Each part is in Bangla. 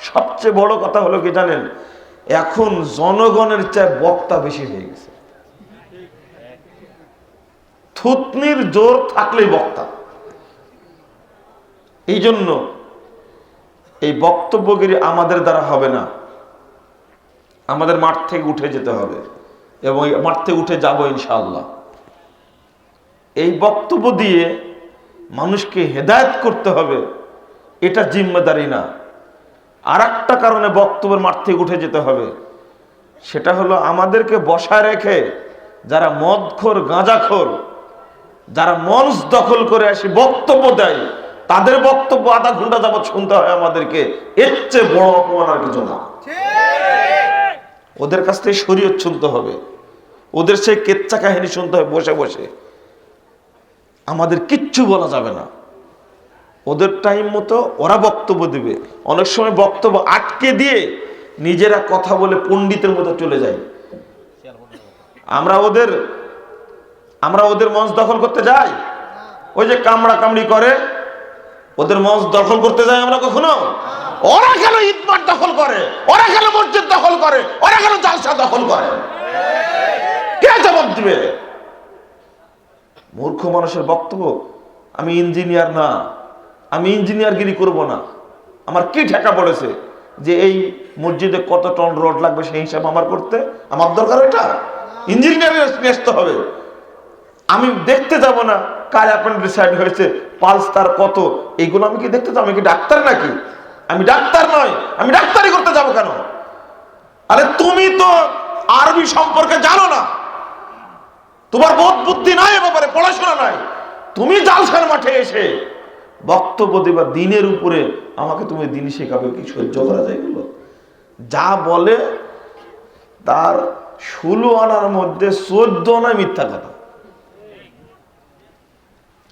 সবচেয়ে বড় কথা হলো কি জানেন, এখন জনগণের চেয়ে বক্তা বেশি হয়ে গেছে। থুতনির জোর থাকলেই বক্তা। এই জন্য এই বক্তব্যগিরি আমাদের দ্বারা হবে না, আমাদের মাঠ থেকে উঠে যেতে হবে এবং এই মাঠ থেকে উঠে যাবো ইনশাআল্লাহ। এই বক্তব্য দিয়ে মানুষকে হেদায়েত করতে হবে, এটা জিম্মেদারি না। আর একটা কারণে বক্তব্যের মাঠ থেকে উঠে যেতে হবে, সেটা হলো আমাদেরকে বসায় রেখে যারা মদখোর গাঁজাখোর, যারা মঞ্চ দখল করে আসি বক্তব্য দেয়, তাদের বক্তব্য আধা ঘন্টা যাবত শুনতে হয় আমাদেরকে। এর চেয়ে বড় অপমান আর কিছু না। ওদের কাছ থেকে শরীয়ত শুনতে হবে, ওদের সেই কেচ্চা কাহিনী শুনতে হবে বসে বসে। আমাদের কিচ্ছু বলা যাবে না। ওদের টাইম মতো ওরা বক্তব্য দিবে। অনেক সময় বক্তব্য আটকে দিয়ে নিজেরা কথা বলে পণ্ডিতের মতো চলে যায়। আমরা ওদের মঞ্চ দখল করতে যাই, ওই যে কামড়া কামড়ি করে, ওদের মঞ্চ দখল করতে যাই আমরা কখনো? ওরা কেন ইটমাট দখল করে, ওরা কেন মসজিদ দখল করে, ওরা কেন জালসা দখল করে? কে জবাব দিবে? মূর্খ মানুষের বক্তব্য। আমি ইঞ্জিনিয়ার না, আমি ইঞ্জিনিয়ারগিরি করব না। আমার কি ঠেকা পড়েছে যে এই মসজিদে কত টন রড লাগবে সেই হিসাব আমার করতে? আমার দরকার এটা? ইঞ্জিনিয়ার আসতে হবে। আমি দেখতে যাব না কার অ্যাপেন্ডিসাইড হয়েছে, পালস তার কত, এইগুলো আমি কি দেখতে যাব? আমি কি ডাক্তার নাকি? আমি ডাক্তার নয়, আমি ডাক্তারি করতে যাব কেন? আরে তুমি তো আরবি সম্পর্কে জানো না, তোমার বোধ বুদ্ধি নাই, এ ব্যাপারে পড়াশোনা নাই। তুমি জালসার মাঠে এসে বক্তব্য দেবা দিনের উপরে, আমাকে তুমি দিন শেখাবে? কি সহ্য করা যায় এগুলো? যা বলে তার 16 আনার মধ্যে 14 আনা মিথ্যা কথা।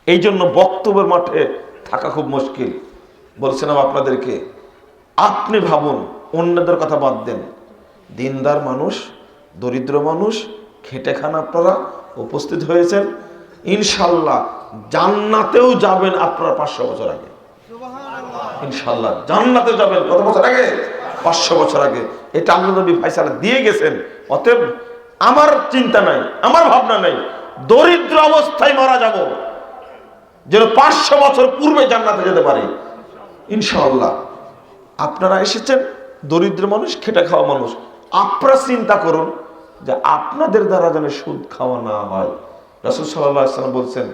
এই জন্য বক্তব্যের মাঠে থাকা খুব মুশকিল। বলছিলাম আপনাদেরকে, আপনি ভাবুন, অন্যদের কথা বাদ দেন, দিনদার মানুষ, দরিদ্র মানুষ, খেটে খান, আপনারা উপস্থিত হয়েছেন। ইনশাল্লাহ জান্নাতেও যাবেন আপনারা 500 বছর আগে। ইনশাল্লাহ জান্নাতে যাবেন কত বছর আগে? 500 বছর আগে। এটা আল্লাহ নবী ফয়সালা দিয়ে গেছেন। অতএব আমার চিন্তা নাই, আমার ভাবনা নাই, দরিদ্র অবস্থায় মারা যাব যেন 500 বছর পূর্বে জান্নাতে যেতে পারি ইনশাআল্লাহ। আপনারা এসেছেন দরিদ্র মানুষ, খেটে খাওয়া মানুষ, আপনারা চিন্তা করুন যে আপনাদের দ্বারা যেন সুদ খাওয়া না হয়। রাসূল সাল্লাল্লাহু আলাইহি ওয়াসাল্লাম বলছেন,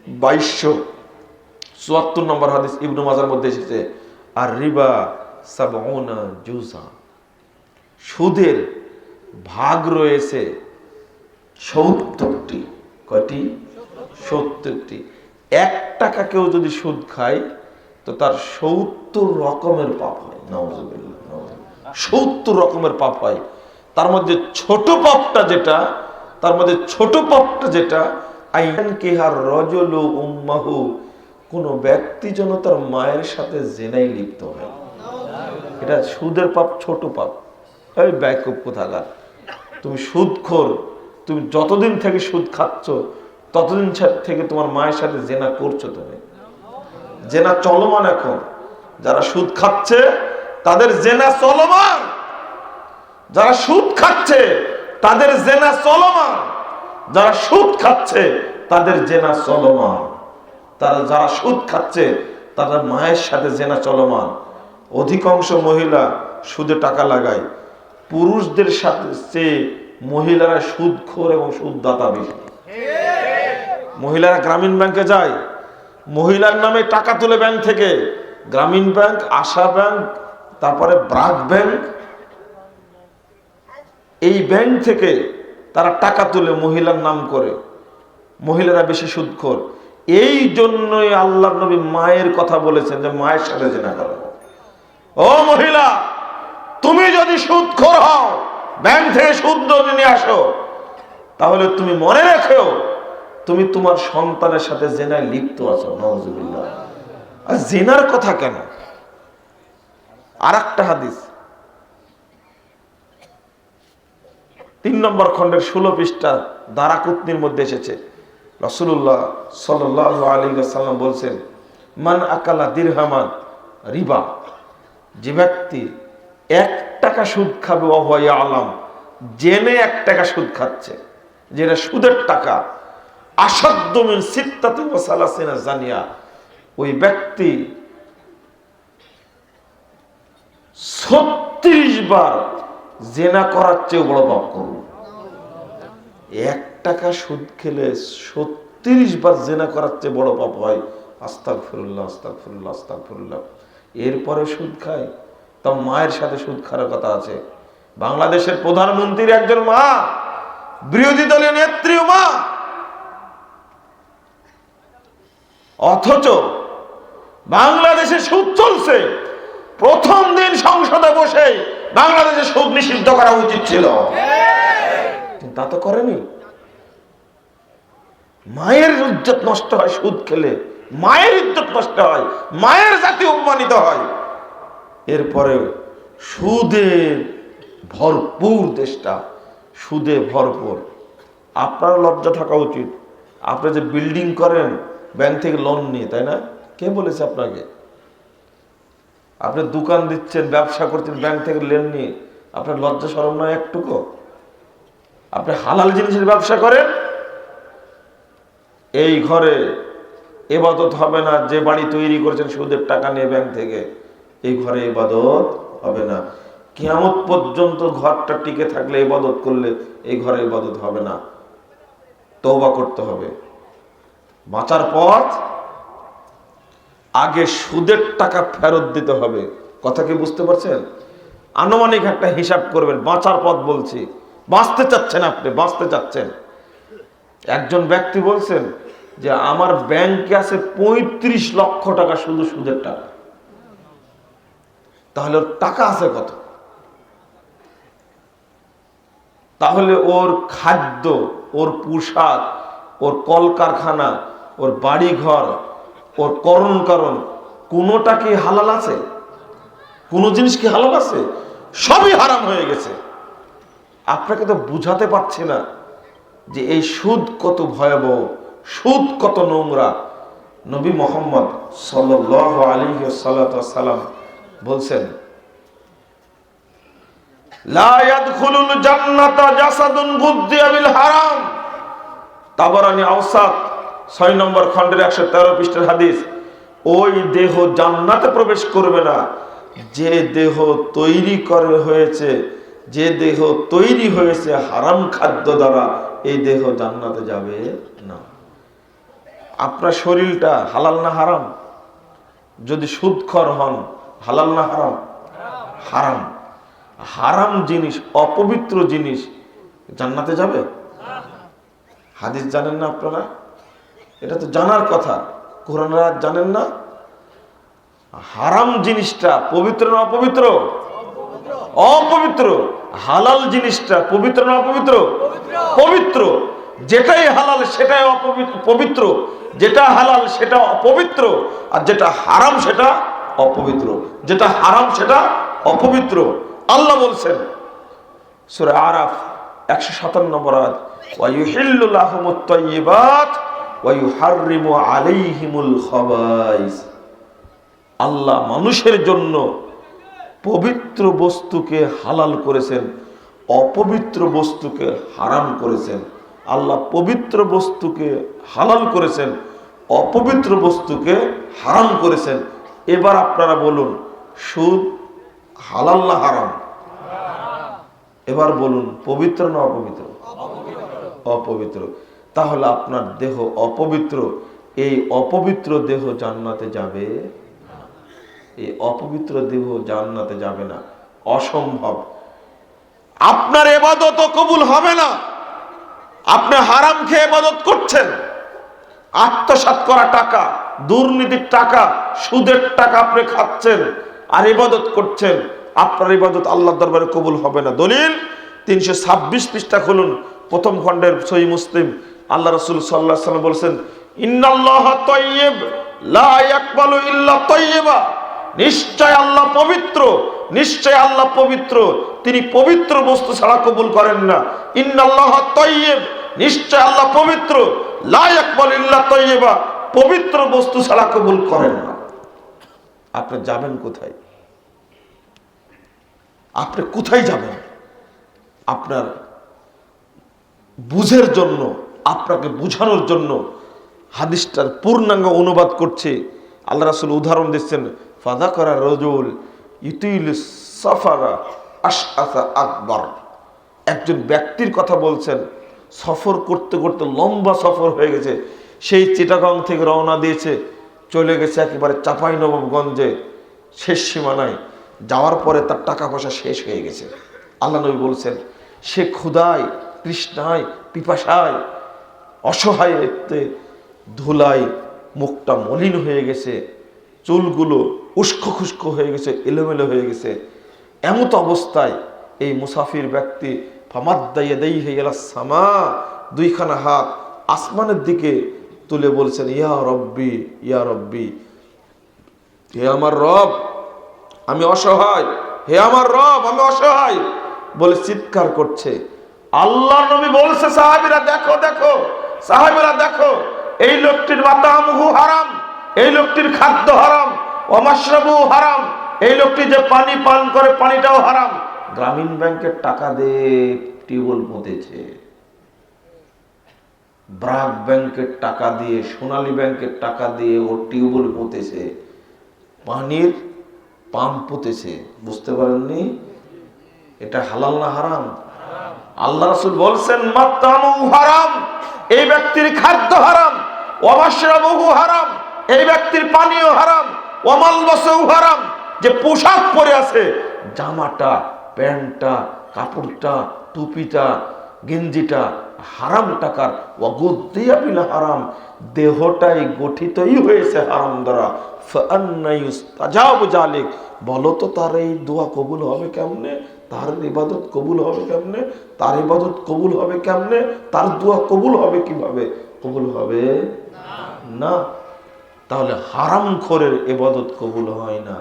2274 নম্বর হাদিস ইবনে মাজার মধ্যে এসেছে, আর রিবা 70 জুজা, সুদের ভাগ রয়েছে 70টি। কয়টি? 70টি। 1 টাকা কেউ যদি সুদ খায় তো তার 70 রকমের পাপ হয়। নাউযুবিল্লাহ, 70 রকমের পাপ হয়। তার মধ্যে ছোট পাপটা যেটা, আইয়ান কিহার রাজুলু উম্মাহু, কোন ব্যক্তি যেন তার মায়ের সাথে জিনায় লিপ্ত হয়। এটা সুদের পাপ, ছোট পাপ। এই বেকুব কোথাকার, তুমি সুদখোর, তুমি যতদিন থেকে সুদ খাচ্ছ ততদিন থেকে তোমার মায়ের সাথে জেনা করছো। তুমি জেনা চলমান। এখন যারা সুদ খাচ্ছে তাদের জেনা চলমান, যারা সুদ খাচ্ছে তাদের জেনা চলমান, যারা সুদ খাচ্ছে তাদের জেনা চলমান, যারা সুদ খাচ্ছে তাদের মায়ের সাথে জেনা চলমান। অধিকাংশ মহিলা সুদে টাকা লাগায়, পুরুষদের সাথে চেয়ে মহিলারা সুদখোর এবং সুদদাতা বেশি। মহিলারা গ্রামীণ ব্যাংকে যায়, মহিলার নামে টাকা তুলে ব্যাংক থেকে, গ্রামীণ ব্যাংক, আশা ব্যাংক, তারপরে ব্রাক ব্যাংক, এই ব্যাংক থেকে তারা টাকা তুলে মহিলার নাম করে। মহিলারা বেশি সুদখোর। এই জন্যই আল্লাহর নবী মায়ের কথা বলেছেন যে মায়ের সাথে জিনা করো। ও মহিলা, তুমি যদি সুদখোর হও, ব্যাংক থেকে সুদ নিয়ে আসো, তাহলে তুমি মনে রেখো তুমি তোমার সন্তানের সাথে জিনায় লিপ্ত আছো। নাউযুবিল্লাহ। আর জিনার কথা কেন? আর একটা হাদিস 3 নম্বর খণ্ডের 16 পৃষ্ঠা দারাকুতনির মধ্যে এসেছে। রাসূলুল্লাহ সাল্লাল্লাহু আলাইহি ওয়াসাল্লাম বলছেন, মান আকালা দিরহামান রিবা, যে ব্যক্তি 1 টাকা সুদ খাবে অভয় আলাম, জেনে 1 টাকা সুদ খাচ্ছে, যেটা সুদের টাকা, আসাদ্দু মিন সিত্তাতি ওয়া সালাসিনা জানিয়া, ওই ব্যক্তি 36 বার জেনা করার চেয়ে বড় পাপ করবে। 1 টাকা সুদ খেলে 36 বার জেনা করার চেয়ে বড় পাপ হয়। আস্তাগফিরুল্লাহ, আস্তাগফিরুল্লাহ, আস্তাগফিরুল্লাহ। এরপরে সুদ খায়, তা মায়ের সাথে সুদ খাওয়ার কথা আছে। বাংলাদেশের প্রধানমন্ত্রীর একজন মা, বিরোধী দলীয় নেত্রীও মা, অথচ বাংলাদেশে সুদ চলছে। প্রথম দিন সংসদে বসে বাংলাদেশে সুদ নিষিদ্ধ করা উচিত ছিল, তা তো করেনি। মায়ের ইজ্জত নষ্ট হয় সুদ খেলে, মায়ের ইজ্জত নষ্ট হয়, মায়ের জাতি অপমানিত হয়। এরপরে সুদে ভরপুর দেশটা, সুদে ভরপুর। আপনার লজ্জা থাকা উচিত। আপনি যে বিল্ডিং করেন ব্যাংক থেকে লোন নিয়ে, তাই না? কে বলেছে আপনাকে? আপনি দোকান দিচ্ছেন, ব্যবসা করছেন ব্যাংক থেকে লোন নিয়ে, আপনার লজ্জা শরম নয় একটুকু? আপনি হালাল জিনিসের ব্যবসা করেন, এই ঘরে ইবাদত হবে না। যে বাড়ি তৈরি করেছেন সুদের টাকা নিয়ে ব্যাংক থেকে, এই ঘরে ইবাদত হবে না। কিয়ামত পর্যন্ত ঘরটা টিকে থাকলে, ইবাদত করলে এই ঘরে ইবাদত হবে না। তওবা করতে হবে। বাঁচার পথ, আগে সুদের টাকা ফেরত দিতে হবে। কথা কি বুঝতে পারছেন? আনুমানিক একটা হিসাব করবেন। বাঁচার পথ বলছি, বাঁচতে চাচ্ছেন, আপনি বাঁচতে চাচ্ছেন। একজন ব্যক্তি বলছেন যে আমার ব্যাংকে আছে 35 লক্ষ টাকা শুধু সুদের টাকা। তাহলে ওর টাকা আছে কত? তাহলে ওর খাদ্য, ওর পোশাক, ওর কলকারখানা, ওর বাড়ি ঘর, ওর করণ কারণ, কোনোটা কি হালাল আছে? কোন জিনিস কি হালাল আছে? সবই হারাম হয়ে গেছে। আপনাকে তো বুঝাতে পারছি না যে এই সুদ কত ভয়াবহ, সুদ কত নোংরা। নবী মুহাম্মদ সাল্লাল্লাহু আলাইহি ওয়াসাল্লাম বলছেন, লা ইয়াদখুলুল জান্নাতা জাসাদুন গুযযিয়া বিল হারাম। তাবরানী আওসাত 6 নম্বর খণ্ডের 113 পৃষ্ঠার হাদিস। ওই দেহ জান্নাতে প্রবেশ করবে না যে দেহ তৈরি করে হয়েছে, যে দেহ তৈরি হয়েছে হারাম খাদ্য দ্বারা, এই দেহ জান্নাতে যাবে না। আপনার শরীরটা হালাল না হারাম? যদি সুদখোর হন, হালাল না হারাম? হারাম। হারাম জিনিস, অপবিত্র জিনিস জান্নাতে যাবে? হাদিস জানেন না আপনারা? এটা তো জানার কথা। কোরআন আয়াত জানেন না? হারাম জিনিসটা পবিত্র না অপবিত্র? অপবিত্র। হালাল জিনিসটা পবিত্র না অপবিত্র? পবিত্র। যেটাই হালাল সেটাই পবিত্র, যেটা হালাল সেটা অপবিত্র, আর যেটা হারাম সেটা অপবিত্র। যেটা হারাম সেটা অপবিত্র। আল্লাহ বলছেন সূরা আরাফ 157 নম্বর আয়াত, ওয়া ইউহিল্লু লাহুমুত তাইয়্যিবাত ওয়া ইউহাররিমু আলাইহিমুল খাবাইস। আল্লাহ মানুষের জন্য পবিত্র বস্তুকে হালাল করেছেন, অপবিত্র বস্তুকে হারাম করেছেন। আল্লাহ পবিত্র বস্তুকে হালাল করেছেন, অপবিত্র বস্তুকে হারাম করেছেন। এবার আপনারা বলুন, সুদ হালাল না হারাম? এবার বলুন, পবিত্র না অপবিত্র? অপবিত্র। তাহলে আপনার দেহ অপবিত্র, এই অপবিত্র দেহ জান্নাতে যাবে? এই অপবিত্র দেহ জান্নাতে যাবে না, অসম্ভব। আপনার ইবাদত কবুল হবে না। আপনি হারাম খেয়ে ইবাদত করছেন, আত্মসাৎ করা টাকা, দুর্নীতির টাকা, সুদের টাকা আপনি খাচ্ছেন আর ইবাদত করছেন। আপনার ইবাদত আল্লাহর দরবারে কবুল হবে না। দলিল 326 পৃষ্ঠা খুলুন, প্রথম খণ্ডের সহিহ মুসলিম। আল্লাহ রাসূল সাল্লাল্লাহু আলাইহি ওয়াসাল্লাম বলেছেন, ইন্নাল্লাহা তাইয়্যিব লা ইয়াকবালু ইল্লা তাইয়্যিবা। নিশ্চয় আল্লাহ পবিত্র, নিশ্চয় আল্লাহ পবিত্র, তিনি পবিত্র বস্তু ছাড়া কবুল করেন না। ইন্নাল্লাহা তাইয়্যিব, নিশ্চয় আল্লাহ পবিত্র, লা ইয়াকবালু ইল্লা তাইয়্যিবা, পবিত্র বস্তু ছাড়া কবুল করেন না। আপনি যাবেন কোথায়? আপনি কোথায় যাবেন? আপনার বুঝের জন্য, আপনাকে বুঝানোর জন্য হাদিসটার পূর্ণাঙ্গ অনুবাদ করছে। আল্লাহ রাসূল উদাহরণ দিচ্ছেন, ফাযাকারা রাজুল ইতিল সাফারা আশআসা আকবার। একজন ব্যক্তির কথা বলছেন, সফর করতে করতে লম্বা সফর হয়ে গেছে। সেই চিটাগাং থেকে রওনা দিয়েছে, চলে গেছে একেবারে চাঁপাইনবাবগঞ্জে, শেষ সীমানায়। যাওয়ার পরে তার টাকা পয়সা শেষ হয়ে গেছে। আল্লাহ নবী বলছেন, সে ক্ষুধায়, তৃষ্ণায়, পিপাসায়, অসহায়ত্বে, ধুলায় মুখটা মলিন হয়ে গেছে, চুলগুলো উস্কো খুস্কো হয়ে গেছে, এলোমেলো হয়ে গেছে। এমত অবস্থায় এই মুসাফির ব্যক্তি ফামাদ্দা ইয়াদাইহি ইলা সামা, দুইখানা হাত আসমানের দিকে তুলে বলছেন, ইয়া রব্বি, ইয়া রব্বি, হে আমার রব, আমি অসহায়, হে আমার রব, আমি অসহায় বলে চিৎকার করছে। আল্লাহর নবী বলছে, সাহাবীরা দেখো দেখো, সাহাবীরা দেখো, এই লোকটির মাতামুহু হারাম, এই লোকটির খাদ্য হারাম, ওয়া মাশরাবু হারাম, এই লোকটি যে পানি পান করে পানিটাও হারাম। গ্রামীণ ব্যাংকের টাকা দিয়ে টিউবওয়েল পুঁতেছে, ব্রাক ব্যাংকের টাকা দিয়ে, সোনালী ব্যাংকের টাকা দিয়ে ও টিউবওয়েল পুঁতেছে, পানির পাম্প পুঁতেছে। বুঝতে পারেননি? এটা হালাল না হারাম? আল্লাহ রাসূল বলছেন, মাতামুহু হারাম, এই ব্যক্তির খাদ্য হারাম, ওয়া মাশরাবুহু হারাম, এই ব্যক্তির পানীয় হারাম, ওয়া মালবাসুহু হারাম, যে পোশাক পরে আছে, জামাটা, প্যান্টটা, কাপড়টা, টুপিটা, গেঞ্জিটা হারাম টাকার, ওয়া গুদ্দিয়া বিল হারাম, দেহটাই গঠিতই হয়েছে হারাম দ্বারা। ফাআন্না ইউস্তাজাবু যালিক, বলো তো তার এই দোয়া কবুল হবে কেমনে? তার ইবাদত কবুল হবে কেমনে? তার ইবাদত কবুল হবে কেমনে? তার দোয়া কবুল হবে কিভাবে? কবুল হবে না। তাহলে হারামখোরের ইবাদত কবুল হয় না।